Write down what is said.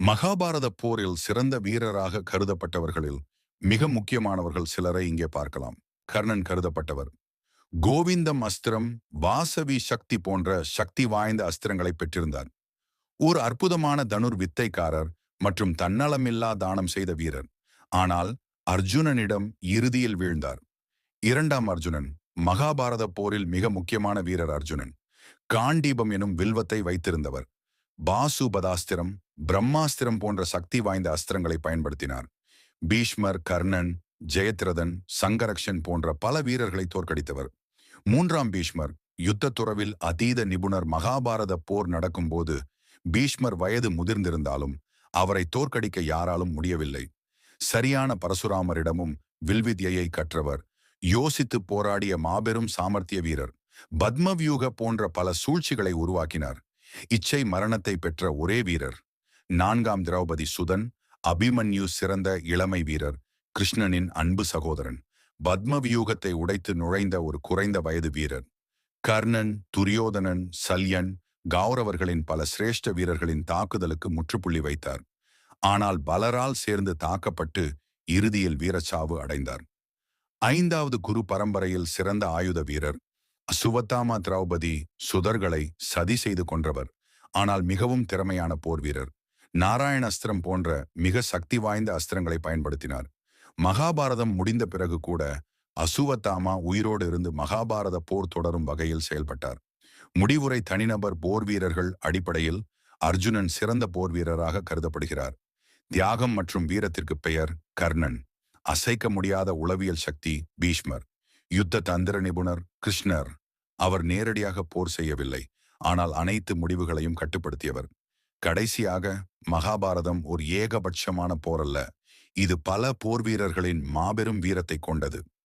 மகாபாரத போரில் சிறந்த வீரராக கருதப்பட்டவர்களில் மிக முக்கியமானவர்கள் சிலரை இங்கே பார்க்கலாம். கர்ணன் கருதப்பட்டவர். கோவிந்தம் அஸ்திரம், வாசவி சக்தி போன்ற சக்தி வாய்ந்த அஸ்திரங்களை பெற்றிருந்தார். ஒரு அற்புதமான தனுர் வித்தைக்காரர் மற்றும் தன்னலமில்லா தானம் செய்த வீரர். ஆனால் அர்ஜுனனிடம் இறுதியில் வீழ்ந்தார். இரண்டாம் அர்ஜுனன். மகாபாரத போரில் மிக முக்கியமான வீரர் அர்ஜுனன். காண்டீபம் எனும் வில்வத்தை வைத்திருந்தவர். பாசுபதாஸ்திரம், பிரம்மாஸ்திரம் போன்ற சக்தி வாய்ந்த அஸ்திரங்களை பயன்படுத்தினார். பீஷ்மர், கர்ணன், ஜெயத்ரதன், சங்கரக்ஷன் போன்ற பல வீரர்களை தோற்கடித்தவர். மூன்றாம் பீஷ்மர். யுத்த துறவில் அதீத நிபுணர். மகாபாரத போர் நடக்கும்போது பீஷ்மர் வயது முதிர்ந்திருந்தாலும் அவரை தோற்கடிக்க யாராலும் முடியவில்லை. சரியான பரசுராமரிடமும் வில்வித்யை கற்றவர். யோசித்து போராடிய மாபெரும் சாமர்த்திய வீரர். பத்மவியூக போன்ற பல சூழ்ச்சிகளை உருவாக்கினார். இச்சை மரணத்தை பெற்ற ஒரே வீரர். நான்காம் திரௌபதி சுதன். அபிமன்யு சிறந்த இளமை வீரர். கிருஷ்ணனின் அன்பு சகோதரன். பத்மவியூகத்தை உடைத்து நுழைந்த ஒரு குறைந்த வயது வீரர். கர்ணன், துரியோதனன், சல்யன், கௌரவர்களின் பல சிரேஷ்ட வீரர்களின் தாக்குதலுக்கு முற்றுப்புள்ளி வைத்தார். ஆனால் பலரால் சேர்ந்து தாக்கப்பட்டு இறுதியில் வீரச்சாவு அடைந்தார். ஐந்தாவது குரு பரம்பரையில் சிறந்த ஆயுத வீரர். சுவத்தாமா திரௌபதி சுதர்களை சதி செய்து கொன்றவர். ஆனால் மிகவும் திறமையான போர் வீரர். நாராயண அஸ்திரம் போன்ற மிக சக்தி வாய்ந்த அஸ்திரங்களை பயன்படுத்தினார். மகாபாரதம் முடிந்த பிறகு கூட அசுவத்தாமா உயிரோடு இருந்து மகாபாரத போர் தொடரும் வகையில் செயல்பட்டார். முடிவுரை தனிநபர் போர் வீரர்கள் அடிப்படையில் அர்ஜுனன் சிறந்த போர் வீரராக கருதப்படுகிறார். தியாகம் மற்றும் வீரத்திற்கு பெயர் கர்ணன். அசைக்க முடியாத உளவியல் சக்தி பீஷ்மர். யுத்த தந்திர நிபுணர் கிருஷ்ணர். அவர் நேரடியாக போர் செய்யவில்லை, ஆனால் அனைத்து முடிவுகளையும் கட்டுப்படுத்தியவர். கடைசியாக மகாபாரதம் ஒரு ஏகபட்சமான போர் அல்ல, இது பல போர் வீரர்களின் மாபெரும் வீரத்தை கொண்டது.